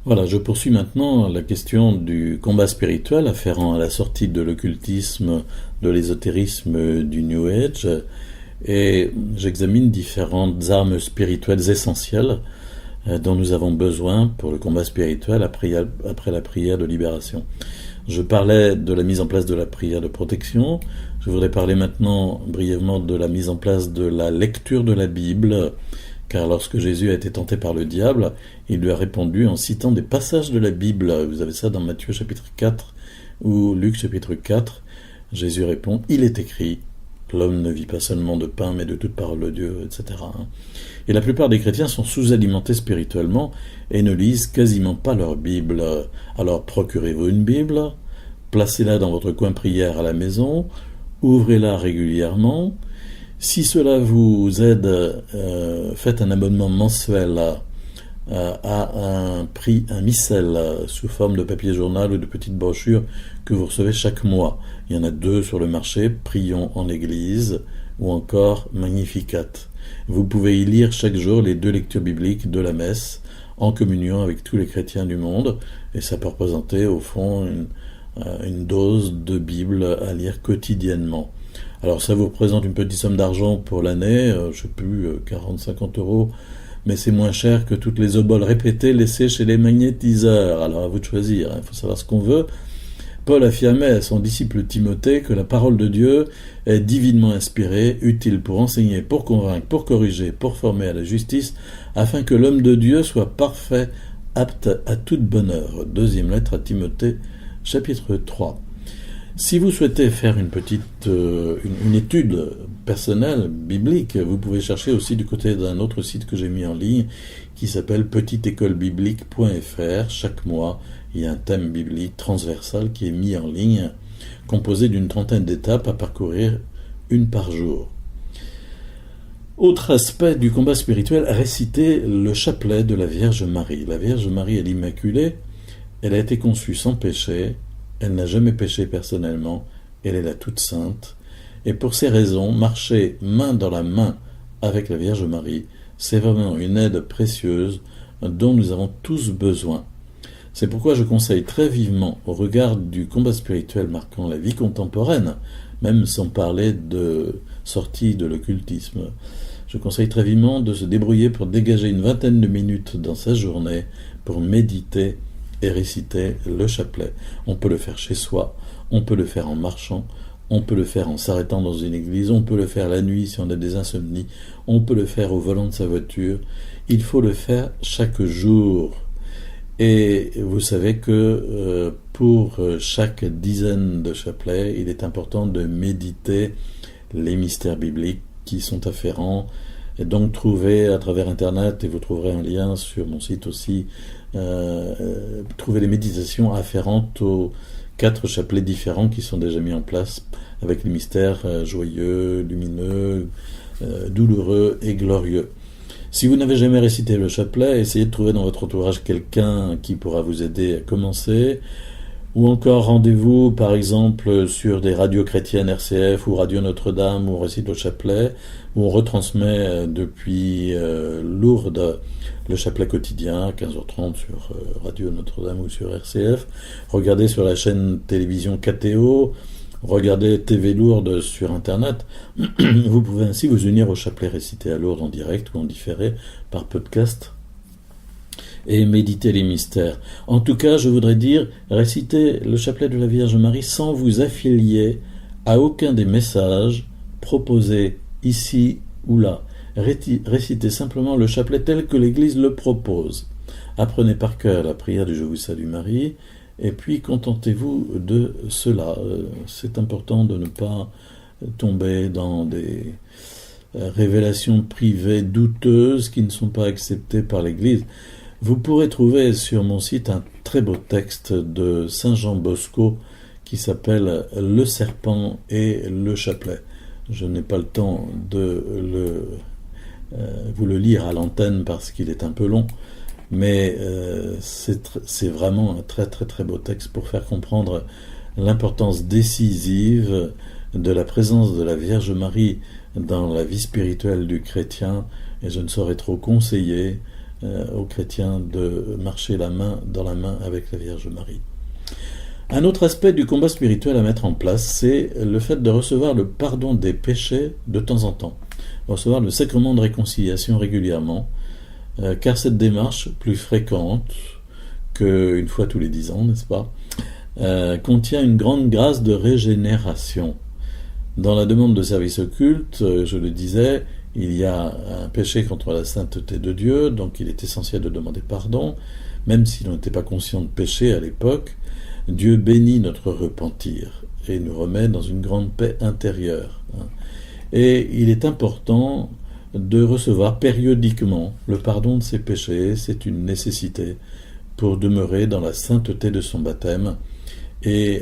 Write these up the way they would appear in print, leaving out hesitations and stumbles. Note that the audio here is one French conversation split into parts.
Voilà, je poursuis maintenant la question du combat spirituel afférent à la sortie de l'occultisme, de l'ésotérisme, du New Age, et j'examine différentes armes spirituelles essentielles dont nous avons besoin pour le combat spirituel après la prière de libération. Je parlais de la mise en place de la prière de protection. Je voudrais parler maintenant brièvement de la mise en place de la lecture de la Bible, car lorsque Jésus a été tenté par le diable, il lui a répondu en citant des passages de la Bible. Vous avez ça dans Matthieu chapitre 4 ou Luc chapitre 4. Jésus répond, il est écrit, l'homme ne vit pas seulement de pain, mais de toute parole de Dieu, etc. Et la plupart des chrétiens sont sous-alimentés spirituellement et ne lisent quasiment pas leur Bible. Alors procurez-vous une Bible, placez-la dans votre coin prière à la maison, ouvrez-la régulièrement. Si cela vous aide, faites un abonnement mensuel à un missel sous forme de papier journal ou de petites brochures que vous recevez chaque mois. Il y en a 2 sur le marché, Prions en Église ou encore Magnificat. Vous pouvez y lire chaque jour les 2 lectures bibliques de la messe en communion avec tous les chrétiens du monde, et ça peut représenter au fond une dose de Bible à lire quotidiennement. Alors ça vous représente une petite somme d'argent pour l'année, je ne sais plus, 40-50 €, mais c'est moins cher que toutes les oboles répétées laissées chez les magnétiseurs. Alors à vous de choisir, il faut savoir ce qu'on veut. Paul affirmait à son disciple Timothée que la parole de Dieu est divinement inspirée, utile pour enseigner, pour convaincre, pour corriger, pour former à la justice, afin que l'homme de Dieu soit parfait, apte à toute bonne œuvre. 2e lettre à Timothée, chapitre 3. Si vous souhaitez faire une étude personnelle, biblique, vous pouvez chercher aussi du côté d'un autre site que j'ai mis en ligne qui s'appelle petiteécolebiblique.fr. Chaque mois, il y a un thème biblique transversal qui est mis en ligne, composé d'une 30aine d'étapes à parcourir, une par jour. Autre aspect du combat spirituel, réciter le chapelet de la Vierge Marie. La Vierge Marie est l'Immaculée, elle a été conçue sans péché, elle n'a jamais péché personnellement, elle est la toute sainte, et pour ces raisons, marcher main dans la main avec la Vierge Marie, c'est vraiment une aide précieuse dont nous avons tous besoin. C'est pourquoi je conseille très vivement, au regard du combat spirituel marquant la vie contemporaine, même sans parler de sortie de l'occultisme, je conseille très vivement de se débrouiller pour dégager une 20aine de minutes dans sa journée pour méditer et réciter le chapelet. On peut le faire chez soi, on peut le faire en marchant, on peut le faire en s'arrêtant dans une église, on peut le faire la nuit si on a des insomnies, on peut le faire au volant de sa voiture. Il faut le faire chaque jour. Et vous savez que pour chaque dizaine de chapelets, il est important de méditer les mystères bibliques qui sont afférents. Et donc trouvez à travers Internet, et vous trouverez un lien sur mon site aussi, trouvez les méditations afférentes aux 4 chapelets différents qui sont déjà mis en place avec les mystères joyeux, lumineux, douloureux et glorieux. Si vous n'avez jamais récité le chapelet, essayez de trouver dans votre entourage quelqu'un qui pourra vous aider à commencer, ou encore rendez-vous par exemple sur des radios chrétiennes RCF ou Radio Notre-Dame où on récite le chapelet, où on retransmet depuis Lourdes le chapelet quotidien à 15h30 sur Radio Notre-Dame ou sur RCF. Regardez sur la chaîne télévision KTO, regardez TV Lourdes sur Internet. Vous pouvez ainsi vous unir au chapelet récité à Lourdes en direct ou en différé par podcast et méditer les mystères. En tout cas, je voudrais dire, récitez le chapelet de la Vierge Marie sans vous affilier à aucun des messages proposés ici ou là. Récitez simplement le chapelet tel que l'Église le propose. Apprenez par cœur la prière du Je vous salue Marie, et puis contentez-vous de cela. C'est important de ne pas tomber dans des révélations privées douteuses qui ne sont pas acceptées par l'Église. Vous pourrez trouver sur mon site un très beau texte de Saint Jean Bosco qui s'appelle « Le serpent et le chapelet ». Je n'ai pas le temps de vous le lire à l'antenne parce qu'il est un peu long, mais c'est vraiment un très très très beau texte pour faire comprendre l'importance décisive de la présence de la Vierge Marie dans la vie spirituelle du chrétien, et je ne saurais trop conseiller aux chrétiens de marcher la main dans la main avec la Vierge Marie. Un autre aspect du combat spirituel à mettre en place, c'est le fait de recevoir le pardon des péchés de temps en temps, recevoir le sacrement de réconciliation régulièrement, car cette démarche, plus fréquente qu'une fois tous les 10 ans, n'est-ce pas, contient une grande grâce de régénération. Dans la demande de service occulte, je le disais, il y a un péché contre la sainteté de Dieu, donc il est essentiel de demander pardon, même si l'on n'était pas conscient de péché à l'époque. Dieu bénit notre repentir et nous remet dans une grande paix intérieure. Et il est important de recevoir périodiquement le pardon de ses péchés, c'est une nécessité pour demeurer dans la sainteté de son baptême et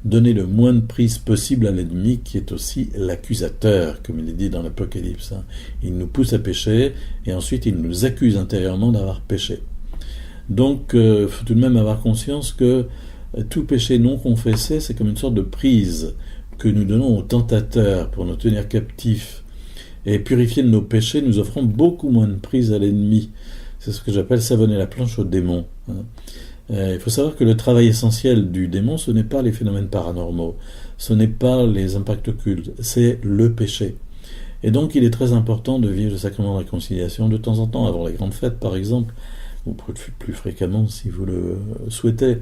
donner le moins de prise possible à l'ennemi qui est aussi l'accusateur, comme il est dit dans l'Apocalypse. Il nous pousse à pécher et ensuite il nous accuse intérieurement d'avoir péché. Donc il faut tout de même avoir conscience que tout péché non confessé, c'est comme une sorte de prise que nous donnons au tentateur pour nous tenir captifs. Et purifier de nos péchés, nous offrons beaucoup moins de prise à l'ennemi. C'est ce que j'appelle savonner la planche au démon. Il faut savoir que le travail essentiel du démon, ce n'est pas les phénomènes paranormaux, ce n'est pas les impacts occultes, c'est le péché. Et donc il est très important de vivre le sacrement de réconciliation de temps en temps, avant les grandes fêtes par exemple, ou plus fréquemment si vous le souhaitez.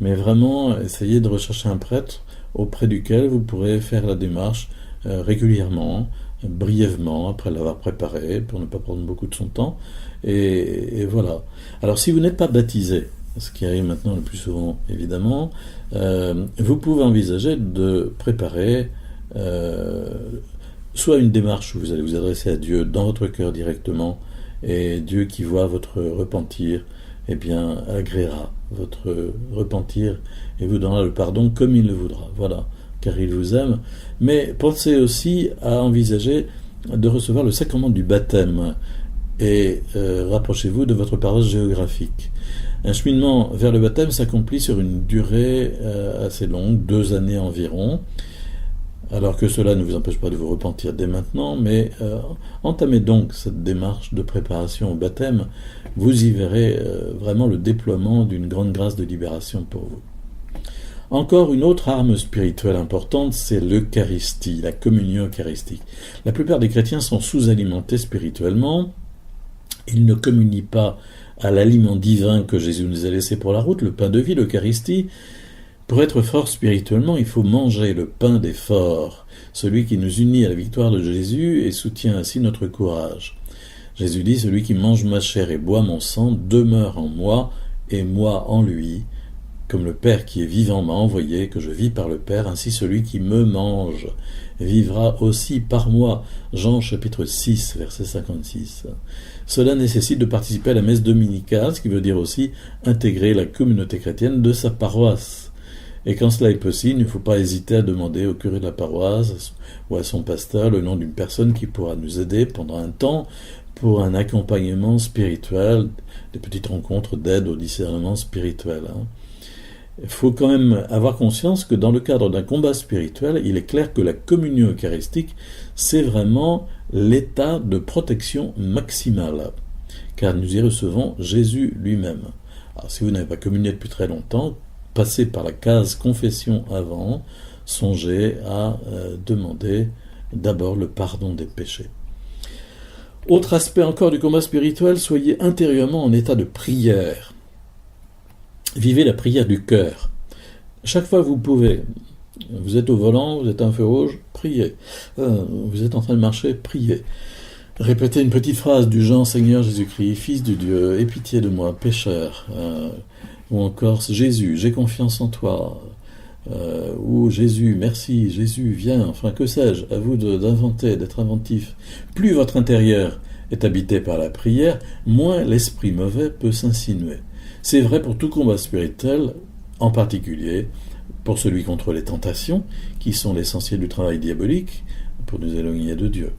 Mais vraiment, essayez de rechercher un prêtre auprès duquel vous pourrez faire la démarche régulièrement, brièvement, après l'avoir préparé, pour ne pas prendre beaucoup de son temps. Et voilà. Alors, si vous n'êtes pas baptisé, ce qui arrive maintenant le plus souvent, évidemment, vous pouvez envisager de préparer soit une démarche où vous allez vous adresser à Dieu dans votre cœur directement, et Dieu qui voit votre repentir, eh bien, agréera votre repentir et vous donnera le pardon comme il le voudra. Voilà, car il vous aime. Mais pensez aussi à envisager de recevoir le sacrement du baptême et rapprochez-vous de votre paroisse géographique. Un cheminement vers le baptême s'accomplit sur une durée assez longue, 2 années environ, alors que cela ne vous empêche pas de vous repentir dès maintenant, mais entamez donc cette démarche de préparation au baptême, vous y verrez vraiment le déploiement d'une grande grâce de libération pour vous. Encore une autre arme spirituelle importante, c'est l'Eucharistie, la communion eucharistique. La plupart des chrétiens sont sous-alimentés spirituellement, ils ne communient pas à l'aliment divin que Jésus nous a laissé pour la route, le pain de vie, l'Eucharistie. Pour être fort spirituellement, il faut manger le pain des forts, celui qui nous unit à la victoire de Jésus et soutient ainsi notre courage. Jésus dit, celui qui mange ma chair et boit mon sang demeure en moi et moi en lui. Comme le Père qui est vivant m'a envoyé, que je vis par le Père, ainsi celui qui me mange vivra aussi par moi. Jean chapitre 6, verset 56. Cela nécessite de participer à la messe dominicale, ce qui veut dire aussi intégrer la communauté chrétienne de sa paroisse. Et quand cela est possible, il ne faut pas hésiter à demander au curé de la paroisse ou à son pasteur le nom d'une personne qui pourra nous aider pendant un temps pour un accompagnement spirituel, des petites rencontres d'aide au discernement spirituel. Il faut quand même avoir conscience que dans le cadre d'un combat spirituel, il est clair que la communion eucharistique, c'est vraiment l'état de protection maximale, car nous y recevons Jésus lui-même. Alors si vous n'avez pas communié depuis très longtemps, passez par la case confession avant, songez à demander d'abord le pardon des péchés. Autre aspect encore du combat spirituel, soyez intérieurement en état de prière. Vivez la prière du cœur. Chaque fois que vous pouvez, vous êtes au volant, vous êtes à un feu rouge, priez. Vous êtes en train de marcher, priez. Répétez une petite phrase du genre « Seigneur Jésus-Christ, Fils de Dieu, aie pitié de moi, pécheur ». Ou encore « Jésus, j'ai confiance en toi ». Ou « Jésus, merci, Jésus, viens ». Enfin, que sais-je, à vous d'inventer, d'être inventif. Plus votre intérieur est habité par la prière, moins l'esprit mauvais peut s'insinuer. C'est vrai pour tout combat spirituel, en particulier pour celui contre les tentations, qui sont l'essentiel du travail diabolique, pour nous éloigner de Dieu.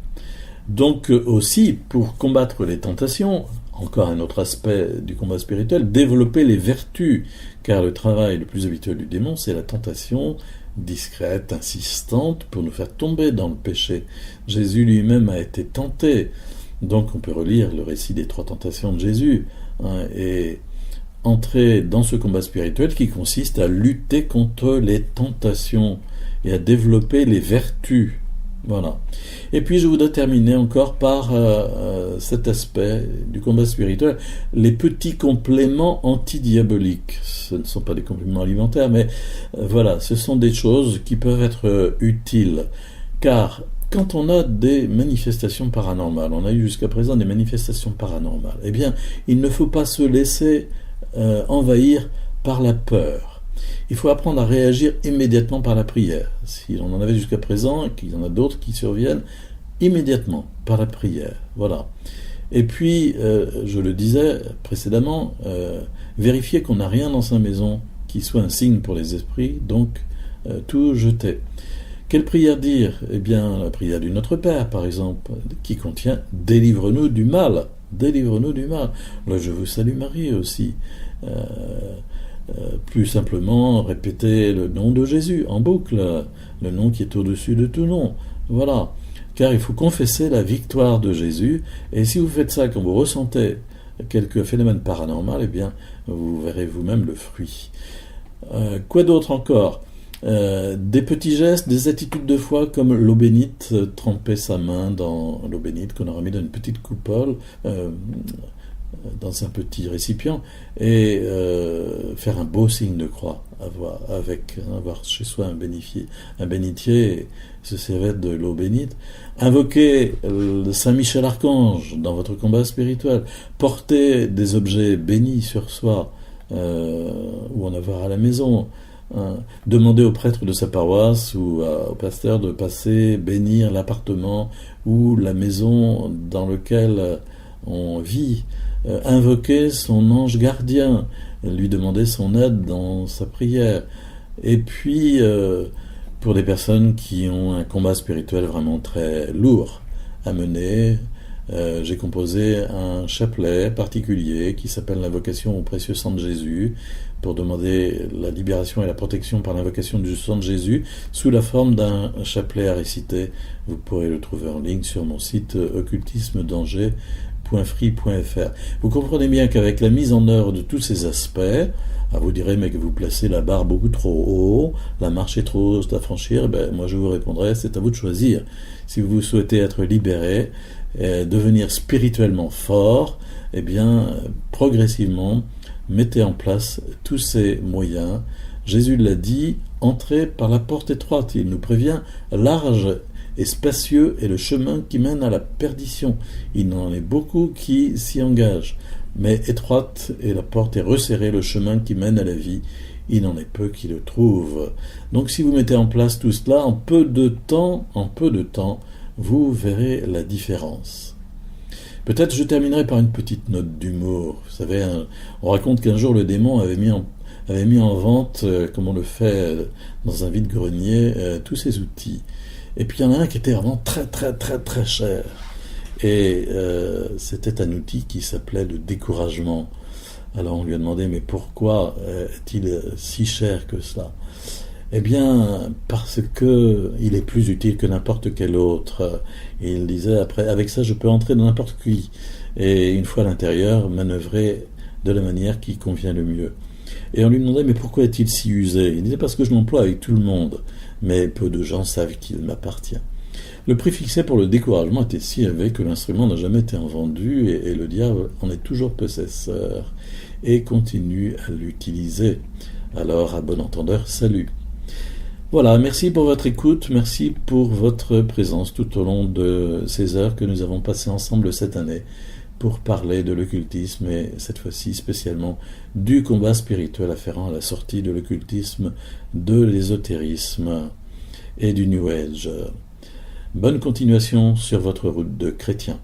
Donc aussi, pour combattre les tentations, encore un autre aspect du combat spirituel, développer les vertus, car le travail le plus habituel du démon, c'est la tentation discrète, insistante, pour nous faire tomber dans le péché. Jésus lui-même a été tenté, Donc on peut relire le récit des 3 tentations de Jésus, hein, et entrer dans ce combat spirituel qui consiste à lutter contre les tentations et à développer les vertus. Voilà. Et puis je voudrais terminer encore par cet aspect du combat spirituel, les petits compléments antidiaboliques. Ce ne sont pas des compléments alimentaires, mais voilà, ce sont des choses qui peuvent être utiles. Car quand on a des manifestations paranormales, on a eu jusqu'à présent des manifestations paranormales, eh bien, il ne faut pas se laisser envahir par la peur. Il faut apprendre à réagir immédiatement par la prière. Si on en avait jusqu'à présent, et qu'il y en a d'autres qui surviennent, immédiatement par la prière. Voilà. Et puis, je le disais précédemment, vérifier qu'on n'a rien dans sa maison qui soit un signe pour les esprits, donc tout jeter. Quelle prière dire? Eh bien, la prière du Notre Père, par exemple, qui contient « Délivre-nous du mal ». Délivre-nous du mal. Là, je vous salue Marie aussi. Plus simplement, répétez le nom de Jésus en boucle, le nom qui est au-dessus de tout nom. Voilà. Car il faut confesser la victoire de Jésus, et si vous faites ça quand vous ressentez quelques phénomènes paranormaux, eh bien, vous verrez vous-même le fruit. Quoi d'autre encore? Des petits gestes, des attitudes de foi comme l'eau bénite, tremper sa main dans l'eau bénite qu'on aura mis dans une petite coupole, dans un petit récipient, et faire un beau signe de croix, avoir chez soi un bénitier, et se servir de l'eau bénite, invoquer Saint Michel Archange dans votre combat spirituel, porter des objets bénis sur soi, ou en avoir à la maison, demander au prêtre de sa paroisse ou au pasteur de passer bénir l'appartement ou la maison dans lequel on vit, invoquer son ange gardien, lui demander son aide dans sa prière. Et puis, pour des personnes qui ont un combat spirituel vraiment très lourd à mener, j'ai composé un chapelet particulier qui s'appelle l'invocation au précieux sang de Jésus, pour demander la libération et la protection par l'invocation du sang de Jésus, sous la forme d'un chapelet à réciter. Vous pourrez le trouver en ligne sur mon site occultismedanger.free.fr. Vous comprenez bien qu'avec la mise en œuvre de tous ces aspects, vous direz mais que vous placez la barre beaucoup trop haut, la marche est trop haute à franchir, moi je vous répondrai, c'est à vous de choisir. Si vous souhaitez être libéré, devenir spirituellement fort, eh bien progressivement, mettez en place tous ces moyens. Jésus l'a dit, entrez par la porte étroite. Il nous prévient, large et spacieux est le chemin qui mène à la perdition. Il en est beaucoup qui s'y engagent. Mais étroite est la porte et resserré le chemin qui mène à la vie. Il en est peu qui le trouvent. Donc si vous mettez en place tout cela, en peu de temps, vous verrez la différence. Peut-être je terminerai par une petite note d'humour. Vous savez, on raconte qu'un jour le démon avait mis en vente, comme on le fait dans un vide-grenier, tous ses outils. Et puis il y en a un qui était vraiment très très très très cher. Et c'était un outil qui s'appelait le découragement. Alors on lui a demandé, mais pourquoi est-il si cher que ça? Eh bien, parce que il est plus utile que n'importe quel autre. Et il disait, après, avec ça, je peux entrer dans n'importe qui. Et une fois à l'intérieur, manœuvrer de la manière qui convient le mieux. Et on lui demandait, mais pourquoi est-il si usé? Il disait, parce que je l'emploie avec tout le monde. Mais peu de gens savent qu'il m'appartient. Le prix fixé pour le découragement était si élevé que l'instrument n'a jamais été vendu et le diable en est toujours possesseur et continue à l'utiliser. Alors, à bon entendeur, salut. Voilà, merci pour votre écoute, merci pour votre présence tout au long de ces heures que nous avons passées ensemble cette année pour parler de l'occultisme et cette fois-ci spécialement du combat spirituel afférent à la sortie de l'occultisme, de l'ésotérisme et du New Age. Bonne continuation sur votre route de chrétien.